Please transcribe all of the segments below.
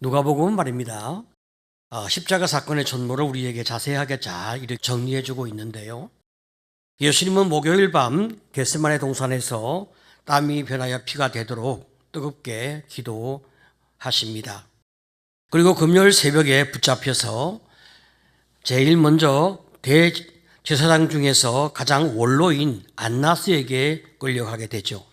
누가복음은 말입니다. 십자가 사건의 전모를 우리에게 자세하게 잘 이렇게 정리해주고 있는데요. 예수님은 목요일 밤 겟세마네 동산에서 땀이 변하여 피가 되도록 뜨겁게 기도하십니다. 그리고 금요일 새벽에 붙잡혀서 제일 먼저 대제사장 중에서 가장 원로인 안나스에게 끌려가게 되죠.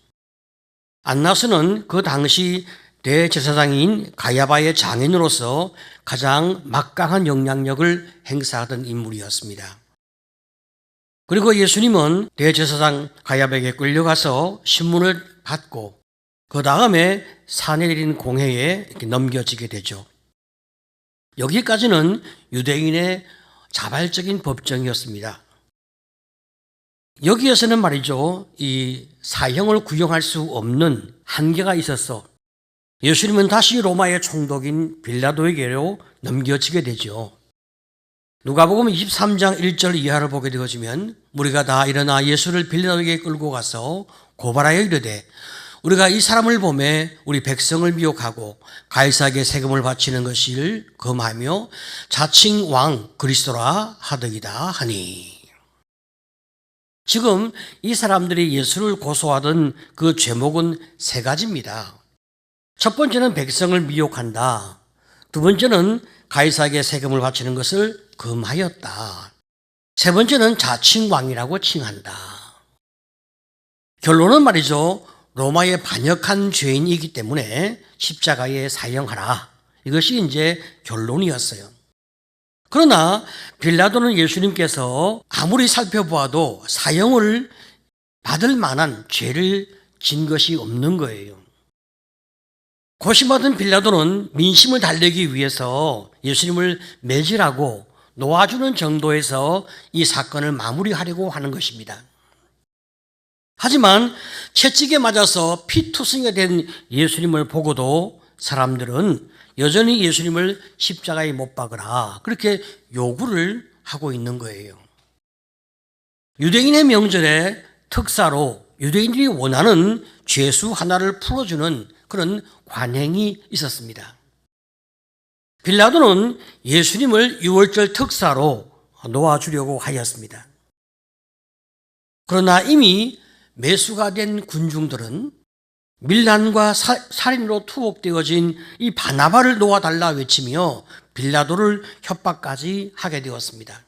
안나스는 그 당시 대제사장인 가야바의 장인으로서 가장 막강한 영향력을 행사하던 인물이었습니다. 그리고 예수님은 대제사장 가야바에게 끌려가서 신문을 받고 그 다음에 사내린 공회에 넘겨지게 되죠. 여기까지는 유대인의 자발적인 법정이었습니다. 여기에서는 말이죠, 이 사형을 구형할 수 없는 한계가 있어서 예수님은 다시 로마의 총독인 빌라도에게로 넘겨지게 되죠. 누가복음 23장 1절 이하를 보게 되어지면 무리가 다 일어나 예수를 빌라도에게 끌고 가서 고발하여 이르되 우리가 이 사람을 보매 우리 백성을 미혹하고 가이사에게 세금을 바치는 것을 금하며 자칭 왕 그리스도라 하더이다 하니. 지금 이 사람들이 예수를 고소하던 그 죄목은 세 가지입니다. 첫 번째는 백성을 미혹한다. 두 번째는 가이사에게 세금을 바치는 것을 금하였다. 세 번째는 자칭 왕이라고 칭한다. 결론은 말이죠, 로마에 반역한 죄인이기 때문에 십자가에 사형하라. 이것이 이제 결론이었어요. 그러나 빌라도는 예수님께서 아무리 살펴보아도 사형을 받을 만한 죄를 진 것이 없는 거예요. 고심하던 빌라도는 민심을 달래기 위해서 예수님을 매질하고 놓아주는 정도에서 이 사건을 마무리하려고 하는 것입니다. 하지만 채찍에 맞아서 피투성이가 된 예수님을 보고도 사람들은 여전히 예수님을 십자가에 못 박으라 그렇게 요구를 하고 있는 거예요. 유대인의 명절에 특사로 유대인들이 원하는 죄수 하나를 풀어주는 그런 관행이 있었습니다. 빌라도는 예수님을 유월절 특사로 놓아주려고 하였습니다. 그러나 이미 매수가 된 군중들은 밀란과 살인으로 투옥되어진 이 바나바를 놓아달라 외치며 빌라도를 협박까지 하게 되었습니다.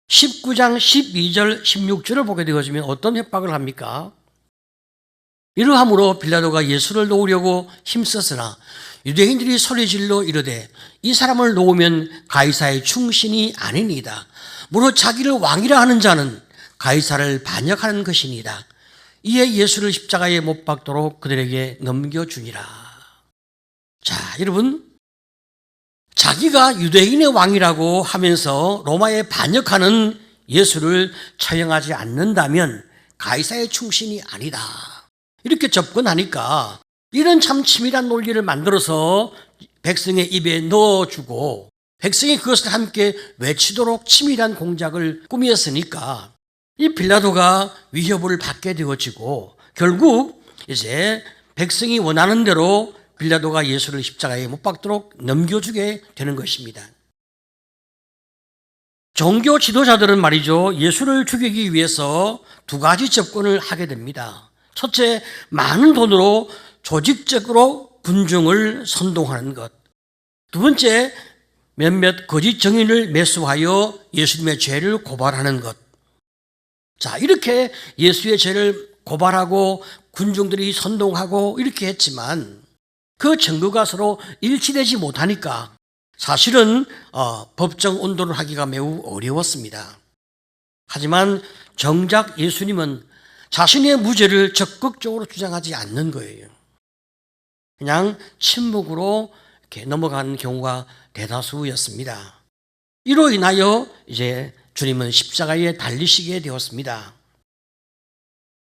19장 12절 16절을 보게 되어지면 어떤 협박을 합니까? 이러함으로 빌라도가 예수를 놓으려고 힘썼으나 유대인들이 소리질러 이르되 이 사람을 놓으면 가이사의 충신이 아니니이다. 무릇 자기를 왕이라 하는 자는 가이사를 반역하는 것이니이다. 이에 예수를 십자가에 못 박도록 그들에게 넘겨주니라. 자, 여러분, 자기가 유대인의 왕이라고 하면서 로마에 반역하는 예수를 처형하지 않는다면 가이사의 충신이 아니다. 이렇게 접근하니까 이런 참 치밀한 논리를 만들어서 백성의 입에 넣어주고 백성이 그것을 함께 외치도록 치밀한 공작을 꾸몄으니까 이 빌라도가 위협을 받게 되어지고 결국 이제 백성이 원하는 대로 빌라도가 예수를 십자가에 못 박도록 넘겨주게 되는 것입니다. 종교 지도자들은 말이죠, 예수를 죽이기 위해서 두 가지 접근을 하게 됩니다. 첫째, 많은 돈으로 조직적으로 군중을 선동하는 것. 두 번째, 몇몇 거짓 정인을 매수하여 예수님의 죄를 고발하는 것. 자, 이렇게 예수의 죄를 고발하고 군중들이 선동하고 이렇게 했지만 그 증거가 서로 일치되지 못하니까 사실은 법정 운동을 하기가 매우 어려웠습니다. 하지만 정작 예수님은 자신의 무죄를 적극적으로 주장하지 않는 거예요. 그냥 침묵으로 이렇게 넘어가는 경우가 대다수였습니다. 이로 인하여 이제 주님은 십자가에 달리시게 되었습니다.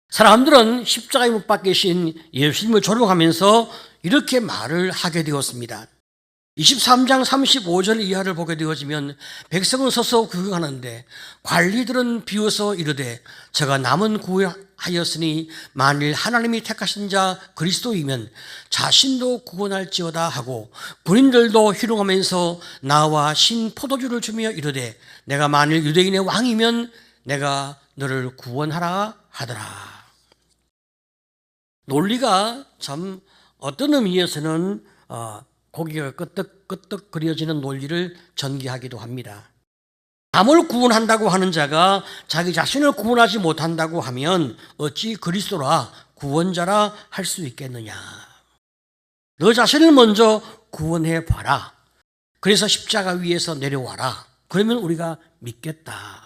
사람들은 십자가에 못 박히신 예수님을 조롱하면서 이렇게 말을 하게 되었습니다. 23장 35절 이하를 보게 되어지면 백성은 서서 구경하는데 관리들은 비웃어 이르되 저가 남은 구하였으니 만일 하나님이 택하신 자 그리스도이면 자신도 구원할지어다 하고 군인들도 희롱하면서 나와 신 포도주를 주며 이르되 내가 만일 유대인의 왕이면 내가 너를 구원하라 하더라. 논리가 참 어떤 의미에서는 고개가 끄덕끄덕 그려지는 논리를 전개하기도 합니다. 남을 구원한다고 하는 자가 자기 자신을 구원하지 못한다고 하면 어찌 그리스도라 구원자라 할 수 있겠느냐. 너 자신을 먼저 구원해 봐라. 그래서 십자가 위에서 내려와라. 그러면 우리가 믿겠다.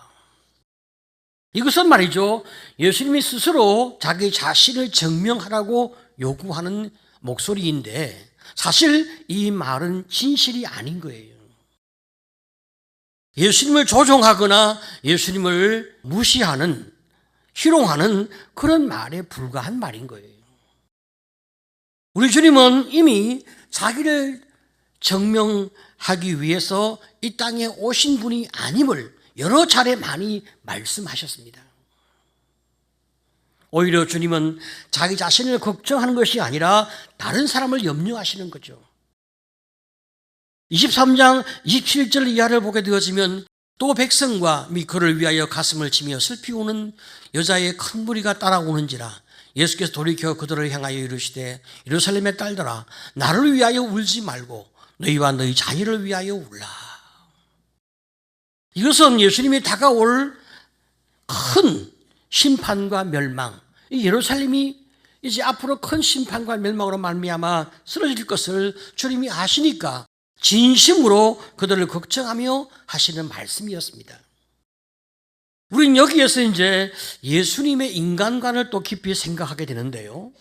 이것은 말이죠, 예수님이 스스로 자기 자신을 증명하라고 요구하는 목소리인데 사실 이 말은 진실이 아닌 거예요. 예수님을 조종하거나 예수님을 무시하는, 희롱하는 그런 말에 불과한 말인 거예요. 우리 주님은 이미 자기를 증명하기 위해서 이 땅에 오신 분이 아님을 여러 차례 많이 말씀하셨습니다. 오히려 주님은 자기 자신을 걱정하는 것이 아니라 다른 사람을 염려하시는 거죠. 23장 27절 이하를 보게 되어지면 또 백성과 그를 위하여 가슴을 치며 슬피 우는 여자의 큰 무리가 따라오는지라 예수께서 돌이켜 그들을 향하여 이르시되 예루살렘의 딸들아 나를 위하여 울지 말고 너희와 너희 자녀를 위하여 울라. 이것은 예수님이 다가올 큰 심판과 멸망, 이 예루살렘이 이제 앞으로 큰 심판과 멸망으로 말미암아 쓰러질 것을 주님이 아시니까 진심으로 그들을 걱정하며 하시는 말씀이었습니다. 우리는 여기에서 이제 예수님의 인간관을 또 깊이 생각하게 되는데요.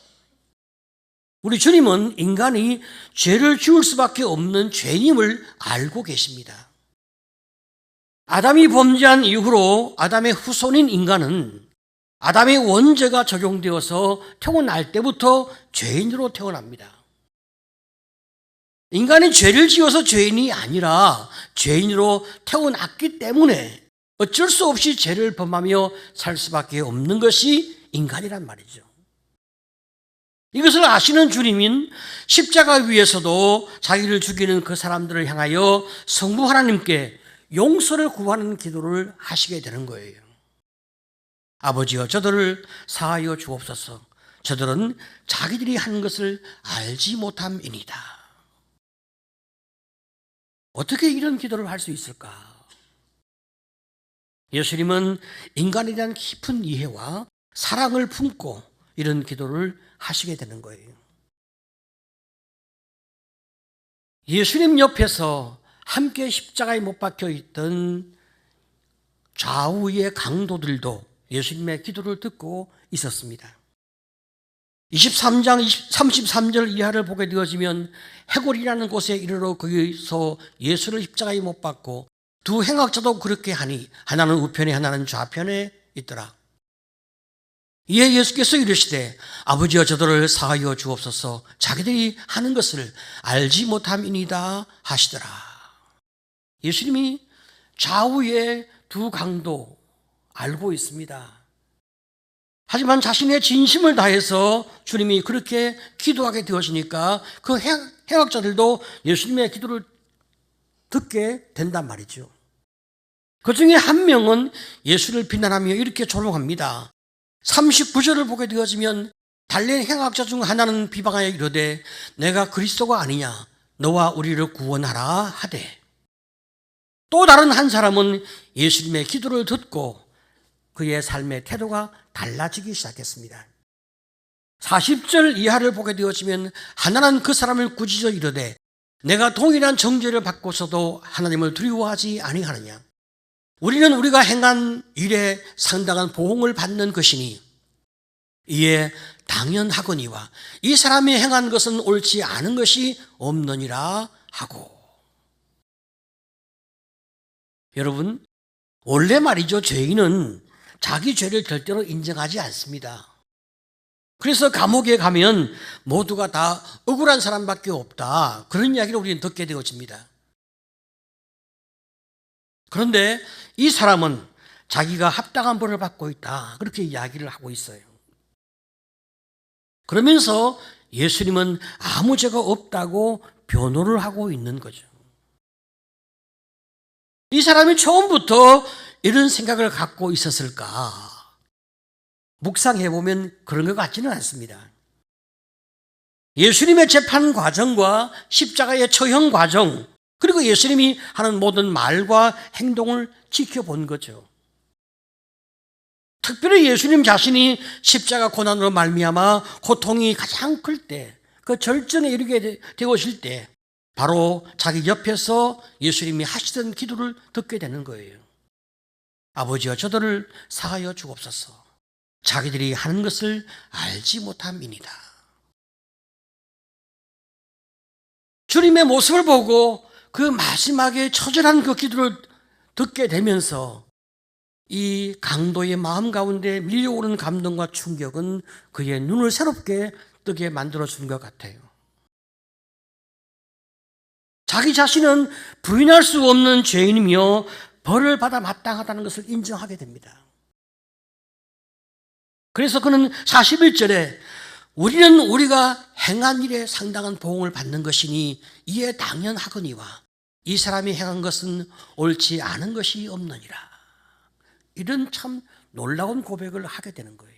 우리 주님은 인간이 죄를 지을 수밖에 없는 죄임을 알고 계십니다. 아담이 범죄한 이후로 아담의 후손인 인간은 아담의 원죄가 적용되어서 태어날 때부터 죄인으로 태어납니다. 인간이 죄를 지어서 죄인이 아니라 죄인으로 태어났기 때문에 어쩔 수 없이 죄를 범하며 살 수밖에 없는 것이 인간이란 말이죠. 이것을 아시는 주님인 십자가 위에서도 자기를 죽이는 그 사람들을 향하여 성부 하나님께 용서를 구하는 기도를 하시게 되는 거예요. 아버지여 저들을 사하여 주옵소서. 저들은 자기들이 하는 것을 알지 못함이니이다. 어떻게 이런 기도를 할 수 있을까? 예수님은 인간에 대한 깊은 이해와 사랑을 품고 이런 기도를 하시게 되는 거예요. 예수님 옆에서 함께 십자가에 못 박혀 있던 좌우의 강도들도 예수님의 기도를 듣고 있었습니다. 23장 33절 이하를 보게 되어지면 해골이라는 곳에 이르러 거기서 예수를 십자가에 못 박고 두 행악자도 그렇게 하니 하나는 우편에 하나는 좌편에 있더라. 이에 예수께서 이르시되 아버지여 저들을 사하여 주옵소서. 자기들이 하는 것을 알지 못함이니이다 하시더라. 예수님이 좌우의 두 강도 알고 있습니다. 하지만 자신의 진심을 다해서 주님이 그렇게 기도하게 되어지니까 그 행악자들도 예수님의 기도를 듣게 된단 말이죠. 그 중에 한 명은 예수를 비난하며 이렇게 조롱합니다. 39절을 보게 되어지면 달린 행악자 중 하나는 비방하여 이르되 내가 그리스도가 아니냐 너와 우리를 구원하라 하되, 또 다른 한 사람은 예수님의 기도를 듣고 그의 삶의 태도가 달라지기 시작했습니다. 40절 이하를 보게 되어지면 하나는 그 사람을 꾸짖어 이르되 내가 동일한 정죄를 받고서도 하나님을 두려워하지 아니하느냐. 우리는 우리가 행한 일에 상당한 보응을 받는 것이니 이에 당연하거니와 이 사람이 행한 것은 옳지 않은 것이 없느니라 하고. 여러분, 원래 말이죠, 죄인은 자기 죄를 절대로 인정하지 않습니다. 그래서 감옥에 가면 모두가 다 억울한 사람밖에 없다. 그런 이야기를 우리는 듣게 되어집니다. 그런데 이 사람은 자기가 합당한 벌을 받고 있다. 그렇게 이야기를 하고 있어요. 그러면서 예수님은 아무 죄가 없다고 변호를 하고 있는 거죠. 이 사람이 처음부터 이런 생각을 갖고 있었을까? 묵상해보면 그런 것 같지는 않습니다. 예수님의 재판 과정과 십자가의 처형 과정, 그리고 예수님이 하는 모든 말과 행동을 지켜본 거죠. 특별히 예수님 자신이 십자가 고난으로 말미암아 고통이 가장 클 때, 그 절정에 이르게 되오실 때 바로 자기 옆에서 예수님이 하시던 기도를 듣게 되는 거예요. 아버지여 저들을 사하여 주옵소서. 자기들이 하는 것을 알지 못함이니이다. 주님의 모습을 보고 그 마지막에 처절한 그 기도를 듣게 되면서 이 강도의 마음 가운데 밀려오는 감동과 충격은 그의 눈을 새롭게 뜨게 만들어준 것 같아요. 자기 자신은 부인할 수 없는 죄인이며 벌을 받아 마땅하다는 것을 인정하게 됩니다. 그래서 그는 41절에 우리는 우리가 행한 일에 상당한 보응을 받는 것이니 이에 당연하거니와 이 사람이 행한 것은 옳지 않은 것이 없느니라. 이런 참 놀라운 고백을 하게 되는 거예요.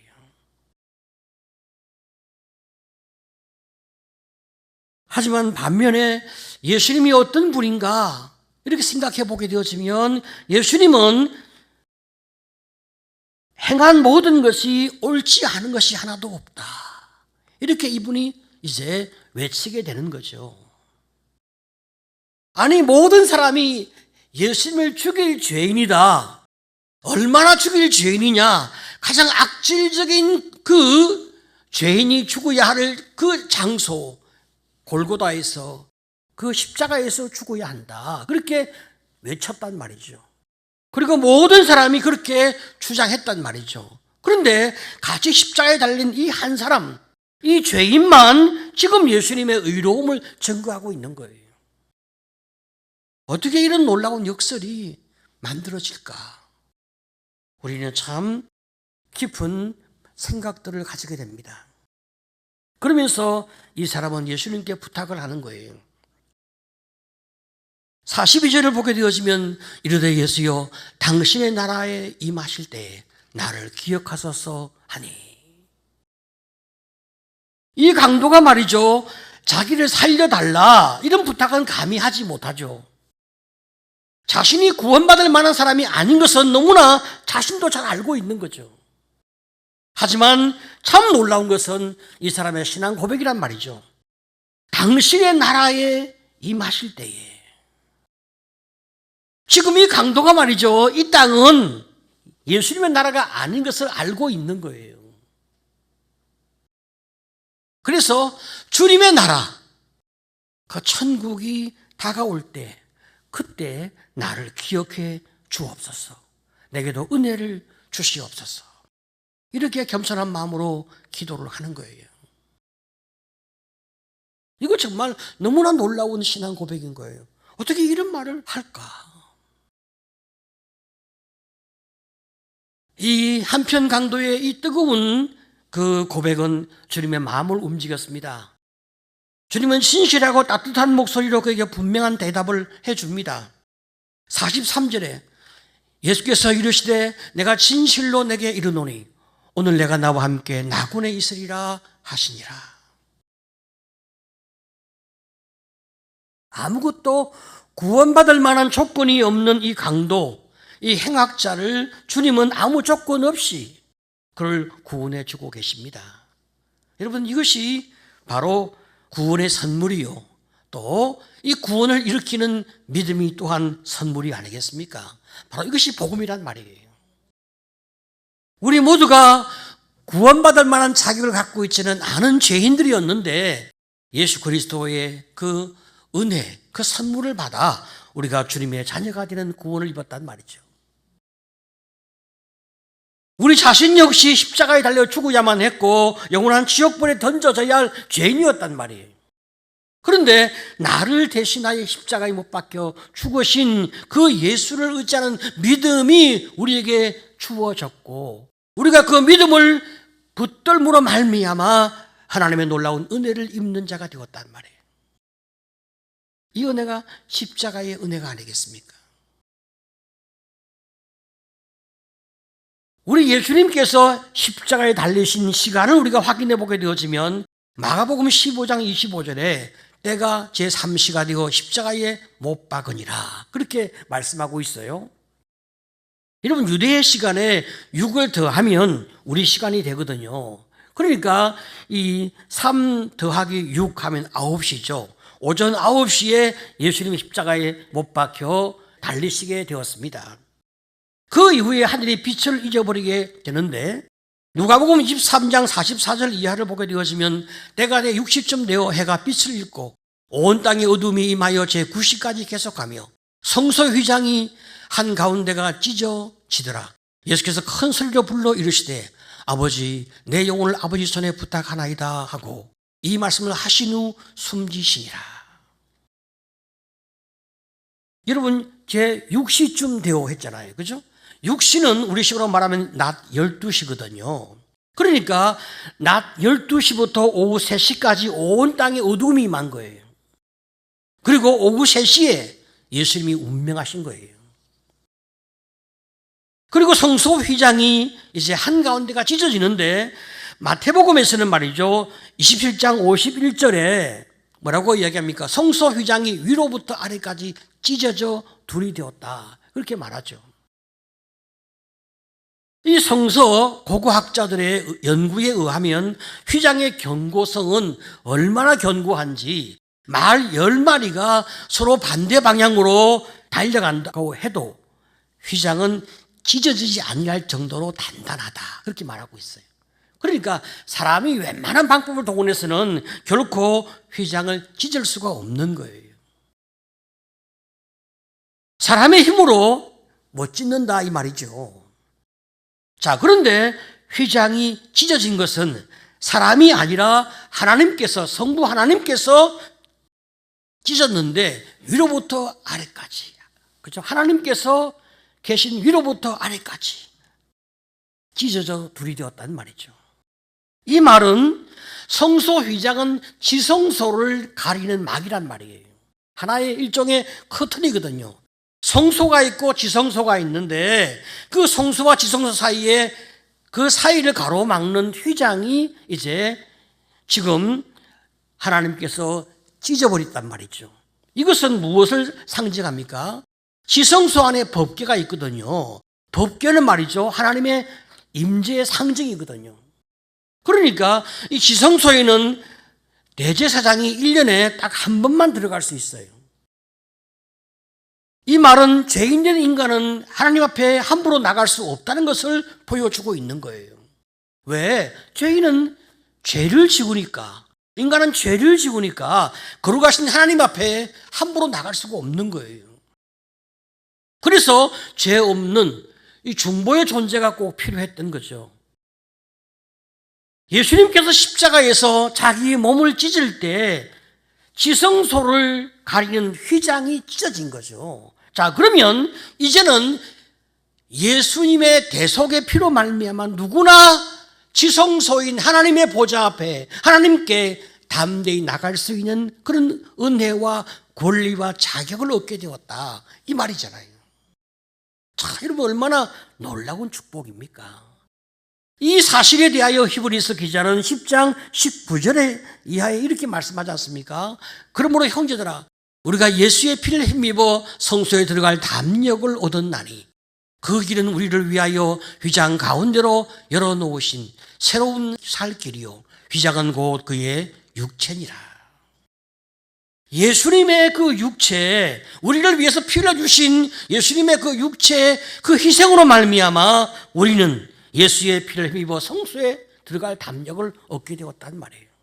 하지만 반면에 예수님이 어떤 분인가 이렇게 생각해 보게 되어지면 예수님은 행한 모든 것이 옳지 않은 것이 하나도 없다. 이렇게 이분이 이제 외치게 되는 거죠. 아니 모든 사람이 예수님을 죽일 죄인이다. 얼마나 죽일 죄인이냐. 가장 악질적인 그 죄인이 죽어야 할 그 장소 골고다에서 그 십자가에서 죽어야 한다. 그렇게 외쳤단 말이죠. 그리고 모든 사람이 그렇게 주장했단 말이죠. 그런데 같이 십자가에 달린 이 한 사람, 이 죄인만 지금 예수님의 의로움을 증거하고 있는 거예요. 어떻게 이런 놀라운 역설이 만들어질까? 우리는 참 깊은 생각들을 가지게 됩니다. 그러면서 이 사람은 예수님께 부탁을 하는 거예요. 42절을 보게 되어지면 이르되 예수여 당신의 나라에 임하실 때에 나를 기억하소서 하니. 이 강도가 말이죠, 자기를 살려달라 이런 부탁은 감히 하지 못하죠. 자신이 구원받을 만한 사람이 아닌 것은 너무나 자신도 잘 알고 있는 거죠. 하지만 참 놀라운 것은 이 사람의 신앙 고백이란 말이죠. 당신의 나라에 임하실 때에. 지금 이 강도가 말이죠, 이 땅은 예수님의 나라가 아닌 것을 알고 있는 거예요. 그래서 주님의 나라, 그 천국이 다가올 때 그때 나를 기억해 주옵소서. 내게도 은혜를 주시옵소서. 이렇게 겸손한 마음으로 기도를 하는 거예요. 이거 정말 너무나 놀라운 신앙 고백인 거예요. 어떻게 이런 말을 할까? 이 한편 강도의 이 뜨거운 그 고백은 주님의 마음을 움직였습니다. 주님은 신실하고 따뜻한 목소리로 그에게 분명한 대답을 해줍니다. 43절에 예수께서 이르시되 내가 진실로 내게 이르노니 오늘 내가 나와 함께 나군에 있으리라 하시니라. 아무것도 구원받을 만한 조건이 없는 이 강도, 이 행악자를 주님은 아무 조건 없이 그를 구원해 주고 계십니다. 여러분 이것이 바로 구원의 선물이요. 또 이 구원을 일으키는 믿음이 또한 선물이 아니겠습니까? 바로 이것이 복음이란 말이에요. 우리 모두가 구원받을 만한 자격을 갖고 있지는 않은 죄인들이었는데 예수 그리스도의 그 은혜, 그 선물을 받아 우리가 주님의 자녀가 되는 구원을 입었단 말이죠. 우리 자신 역시 십자가에 달려 죽어야만 했고 영원한 지옥불에 던져져야 할 죄인이었단 말이에요. 그런데 나를 대신하여 십자가에 못 박혀 죽으신 그 예수를 의지하는 믿음이 우리에게 주어졌고 우리가 그 믿음을 붙들므로 말미암아 하나님의 놀라운 은혜를 입는 자가 되었단 말이에요. 이 은혜가 십자가의 은혜가 아니겠습니까? 우리 예수님께서 십자가에 달리신 시간을 우리가 확인해 보게 되어지면 마가복음 15장 25절에 때가 제3시가 되어 십자가에 못 박으니라 그렇게 말씀하고 있어요. 여러분 유대의 시간에 6을 더하면 우리 시간이 되거든요. 그러니까 이 3 더하기 6 하면 9시죠. 오전 9시에 예수님이 십자가에 못 박혀 달리시게 되었습니다. 그 이후에 하늘의 빛을 잊어버리게 되는데 누가복음 23장 44절 이하를 보게 되어지면 때가 돼 60쯤 되어 해가 빛을 잃고 온 땅에 어둠이 임하여 제9시까지 계속하며 성소 휘장이 한가운데가 찢어지더라. 예수께서 큰 소리로 불러 이르시되 아버지 내 영혼을 아버지 손에 부탁하나이다 하고 이 말씀을 하신 후 숨지시니라. 여러분 제6시쯤 되어 했잖아요. 그죠? 6시는 우리식으로 말하면 낮 12시거든요. 그러니까 낮 12시부터 오후 3시까지 온 땅에 어둠이 임한 거예요. 그리고 오후 3시에 예수님이 운명하신 거예요. 그리고 성소 휘장이 이제 한가운데가 찢어지는데 마태복음에서는 말이죠. 27장 51절에 뭐라고 이야기합니까? 성소 휘장이 위로부터 아래까지 찢어져 둘이 되었다. 그렇게 말하죠. 이 성서 고고학자들의 연구에 의하면 휘장의 견고성은 얼마나 견고한지 말 10마리가 서로 반대 방향으로 달려간다고 해도 휘장은 찢어지지 아니할 정도로 단단하다. 그렇게 말하고 있어요. 그러니까 사람이 웬만한 방법을 동원해서는 결코 휘장을 찢을 수가 없는 거예요. 사람의 힘으로 못 찢는다 이 말이죠. 자, 그런데 휘장이 찢어진 것은 사람이 아니라 하나님께서, 성부 하나님께서 찢었는데 위로부터 아래까지. 그렇죠? 하나님께서 계신 위로부터 아래까지 찢어져 둘이 되었단 말이죠. 이 말은 성소 휘장은 지성소를 가리는 막이란 말이에요. 하나의 일종의 커튼이거든요. 성소가 있고 지성소가 있는데 그 성소와 지성소 사이에 그 사이를 가로막는 휘장이 이제 지금 하나님께서 찢어버렸단 말이죠. 이것은 무엇을 상징합니까? 지성소 안에 법궤가 있거든요. 법궤는 말이죠. 하나님의 임재의 상징이거든요. 그러니까 이 지성소에는 대제사장이 1년에 딱 한 번만 들어갈 수 있어요. 이 말은 죄인된 인간은 하나님 앞에 함부로 나갈 수 없다는 것을 보여주고 있는 거예요. 왜? 죄인은 죄를 지으니까, 인간은 죄를 지으니까 거룩하신 하나님 앞에 함부로 나갈 수가 없는 거예요. 그래서 죄 없는 이 중보의 존재가 꼭 필요했던 거죠. 예수님께서 십자가에서 자기 몸을 찢을 때 지성소를 가리는 휘장이 찢어진 거죠. 자, 그러면 이제는 예수님의 대속의 피로 말미암아 누구나 지성소인 하나님의 보좌 앞에 하나님께 담대히 나갈 수 있는 그런 은혜와 권리와 자격을 얻게 되었다. 이 말이잖아요. 자, 여러분 얼마나 놀라운 축복입니까? 이 사실에 대하여 히브리서 기자는 10장 19절에 이하에 이렇게 말씀하지 않습니까? 그러므로 형제들아 우리가 예수의 피를 힘입어 성소에 들어갈 담력을 얻었나니 그 길은 우리를 위하여 휘장 가운데로 열어놓으신 새로운 살 길이요 휘장은 곧 그의 육체니라. 예수님의 그 육체, 우리를 위해서 피 흘려주신 예수님의 그 육체, 그 희생으로 말미암아 우리는 예수의 피를 힘입어 성소에 들어갈 담력을 얻게 되었단 말이에요.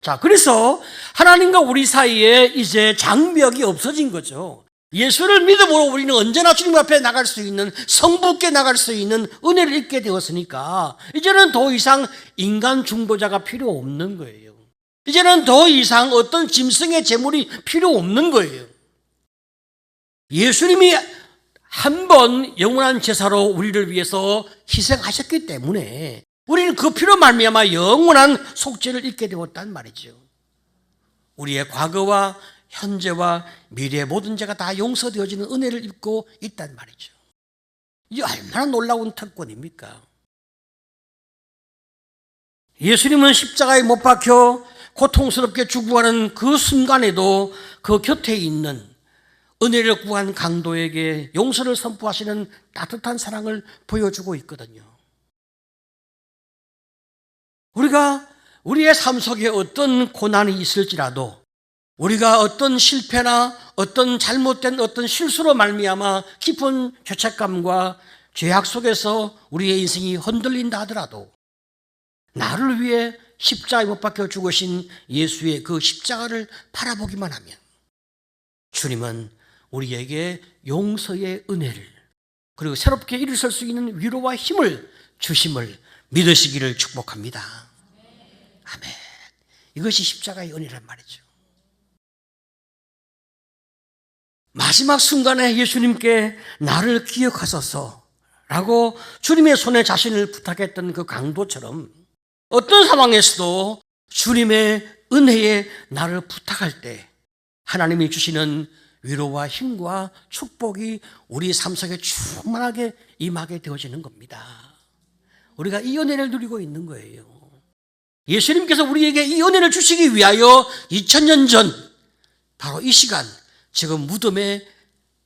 자, 그래서 하나님과 우리 사이에 이제 장벽이 없어진 거죠. 예수를 믿음으로 우리는 언제나 주님 앞에 나갈 수 있는, 성부께 나갈 수 있는 은혜를 입게 되었으니까 이제는 더 이상 인간 중보자가 필요 없는 거예요. 이제는 더 이상 어떤 짐승의 제물이 필요 없는 거예요. 예수님이 한 번 영원한 제사로 우리를 위해서 희생하셨기 때문에 우리는 그 피로 말미암아 영원한 속죄를 입게 되었단 말이죠. 우리의 과거와 현재와 미래의 모든 죄가 다 용서되어지는 은혜를 입고 있단 말이죠. 이게 얼마나 놀라운 특권입니까? 예수님은 십자가에 못 박혀 고통스럽게 죽어가는 그 순간에도 그 곁에 있는 은혜를 구한 강도에게 용서를 선포하시는 따뜻한 사랑을 보여주고 있거든요. 우리가 우리의 삶 속에 어떤 고난이 있을지라도, 우리가 어떤 실패나 어떤 잘못된 어떤 실수로 말미암아 깊은 죄책감과 죄악 속에서 우리의 인생이 흔들린다 하더라도 나를 위해 십자가에 못 박혀 죽으신 예수의 그 십자가를 바라보기만 하면 주님은 우리에게 용서의 은혜를, 그리고 새롭게 일어설 수 있는 위로와 힘을 주심을 믿으시기를 축복합니다. 아멘. 이것이 십자가의 은혜란 말이죠. 마지막 순간에 예수님께 나를 기억하소서라고 주님의 손에 자신을 부탁했던 그 강도처럼 어떤 상황에서도 주님의 은혜에 나를 부탁할 때 하나님이 주시는 위로와 힘과 축복이 우리 삶 속에 충만하게 임하게 되어지는 겁니다. 우리가 이 은혜를 누리고 있는 거예요. 예수님께서 우리에게 이 은혜를 주시기 위하여 2000년 전 바로 이 시간 지금 무덤의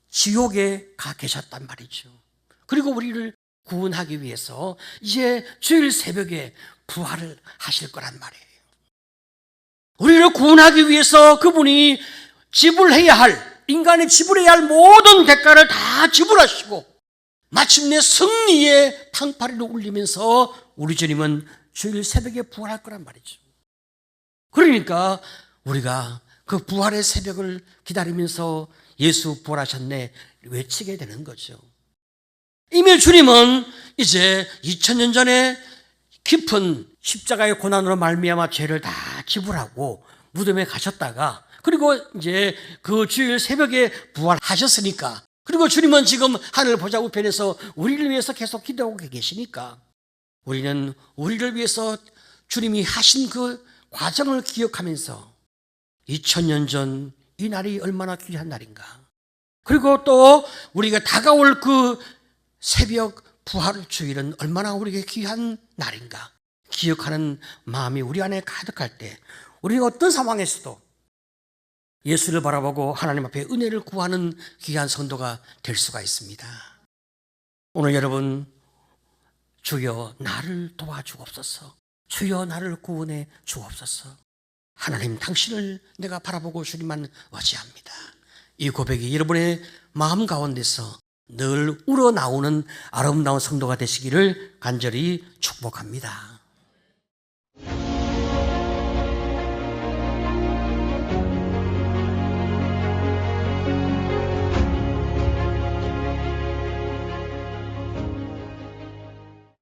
지옥에 가 계셨단 말이죠. 그리고 우리를 구원하기 위해서 이제 주일 새벽에 부활을 하실 거란 말이에요. 우리를 구원하기 위해서 그분이 지불해야 할, 인간이 지불해야 할 모든 대가를 다 지불하시고 마침내 승리의 탕파리를 울리면서 우리 주님은 주일 새벽에 부활할 거란 말이죠. 그러니까 우리가 그 부활의 새벽을 기다리면서 예수 부활하셨네 외치게 되는 거죠. 이미 주님은 이제 2000년 전에 깊은 십자가의 고난으로 말미암아 죄를 다 지불하고 무덤에 가셨다가, 그리고 이제 그 주일 새벽에 부활하셨으니까, 그리고 주님은 지금 하늘 보좌 우편에서 우리를 위해서 계속 기도하고 계시니까 우리는 우리를 위해서 주님이 하신 그 과정을 기억하면서 2000년 전 이 날이 얼마나 귀한 날인가, 그리고 또 우리가 다가올 그 새벽 부활 주일은 얼마나 우리에게 귀한 날인가 기억하는 마음이 우리 안에 가득할 때 우리가 어떤 상황에서도 예수를 바라보고 하나님 앞에 은혜를 구하는 귀한 성도가 될 수가 있습니다. 오늘 여러분, 주여 나를 도와주옵소서, 주여 나를 구원해 주옵소서, 하나님 당신을 내가 바라보고 주님만 의지합니다. 이 고백이 여러분의 마음 가운데서 늘 우러나오는 아름다운 성도가 되시기를 간절히 축복합니다.